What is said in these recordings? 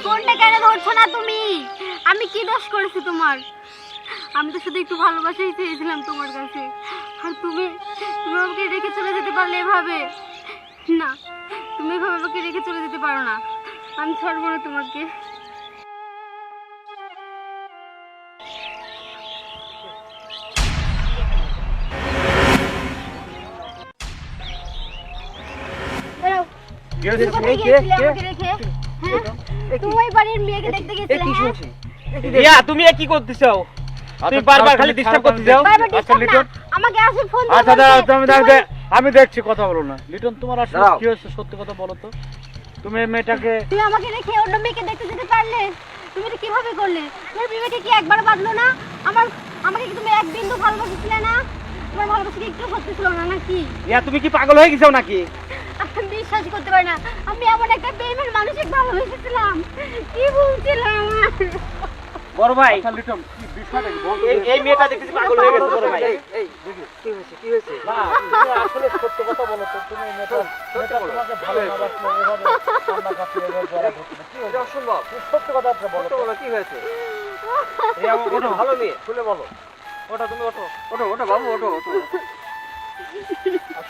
ফোনটা কেন ধরছো না তুমি? আমি কি দোষ করেছি তোমার? আমি তো শুধু একটু ভালোবাসাই চেয়েছিলাম তোমার কাছে, আর তুমি তুমি আমাকে রেখে চলে যেতে পারলে এভাবে? না, তুমি এভাবে আমাকে রেখে চলে যেতে পারো না। আমি ছাড়বো না তোমাকে। তুমি কি করতেছো? তুমি বারবার খালি ডিস্টার্ব করতে যাও। আচ্ছা লিটন, আমাকে আসলে ফোন দাও। আচ্ছা দাঁড়াও, তুমি দাঁড়াও, আমি দেখছি, কথা বলো না। লিটন, তোমার আসলে কি হয়েছে সত্যি কথা বলো তো। তুমি এই মেয়েটাকে, তুমি আমাকে রেখে অন্য মেয়েকে দেখতে যেতে পারলে? তুমি এটা কিভাবে করলে? তোমার বিবেকে কি একবার বাঁধলো না? আমাকে কি তুমি এক বিন্দু ভালোবাসছিলে না? তোমার ভালোবাসা কি একটু সত্যি ছিল না নাকি? তুমি কি পাগল হয়ে গেছো নাকি? আমি বিশ্বাস করতে পারি না, আমি এমন একটা বেইমান মানুষকে ভালোবেসেছিলাম। কি বলছিলাম? বড় ভাই, আচ্ছা লিটন, কি বিষয়টা কি বল। এই মেয়েটা দেখতেছি পাগল হয়ে গেছে। বড় ভাই, এই কি হয়েছে না, তুমি আসলে সত্য কথা বলো তো। তুমি মেয়েটা তোমাকে ভালো না বাসলে এভাবে কান্না কাটলে এভাবে বলা হতো না। কি হয়েছে? অসম্ভব। সত্য কথা বলো, কি হয়েছে? এই আমার ভালো মেয়ে, খুলে বলো। ওটা তুমি ওঠো বাবু, ওঠো।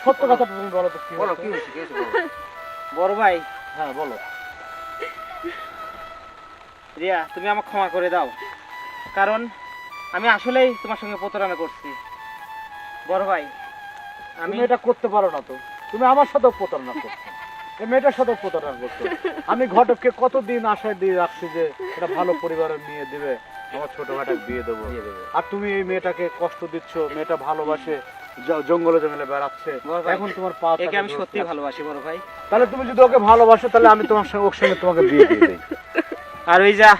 সত্য কথা তুমি বলো তো, কি বলো, কি হয়েছে বলো। বড় ভাই, হ্যাঁ বলো। রিয়া, তুমি আমাকে ক্ষমা করে দাও, কারণ আমি আসলেই তোমার সঙ্গে প্রতারণা করছি। বড় ভাই, আমি এটা করতে পারো না তো। তুমি আমার সাথেও প্রতারণা করছো, এই মেয়েটার সাথেও প্রতারণা করছো। আমি ঘটককে কতদিন আশায় দিয়ে রাখছি যে এটা ভালো পরিবারের মেয়ে দিবে, আমার ছোট ভাইটাকে বিয়ে দেবো। আর তুমি এই মেয়েটাকে কষ্ট দিচ্ছ। মেয়েটা ভালোবাসে, জঙ্গলে জঙ্গলে বেড়াচ্ছে। এখন তোমার পা, একে আমি সত্যি ভালোবাসি বড় ভাই। তাহলে তুমি যদি ওকে ভালোবাসো, তাহলে আমি তোমার সঙ্গে ওর সঙ্গে তোমাকে বিয়ে দিয়ে দেই। আর ওই যা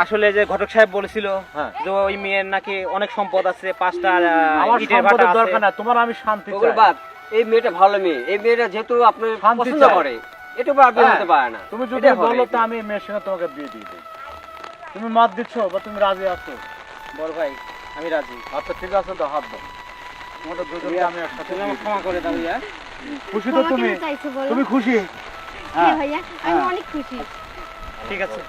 আসলে যে ঘটক সাহেব বলেছিল হ্যাঁ, যে ওই মেয়ের নাকি অনেক সম্পদ আছে, 5টা আমার ইটের ভাটা সম্পদের আছে। দরকার না তোমার, আমি শান্তি চাই। বাপ, এই মেয়েটা ভালো মেয়ে, এই মেয়েটা যেহেতু আপনি শান্তি পছন্দ চাই। করে, এটা বাপ হতে পারে না। তুমি যদি এটাই হবে। বলো তো আমি এই মেয়ের সঙ্গে তোমাকে বিয়ে দিয়ে দেই। তুমি মত দিচ্ছ বা তুমি রাজি আছো? বড় ভাই, আমি রাজি। আচ্ছা ঠিক আছে, দাও হাত দাও। তোমাদের দুজনকে আমি একসাথে তুমি বিয়ে আমাকে দিই। ক্ষমা করে দাও ইয়া। খুশি তো তুমি? চাইছো বলো? তুমি খুশি? হ্যাঁ ভাইয়া, আমি হ্যাঁ। অনেক খুশি। ঠিক আছে।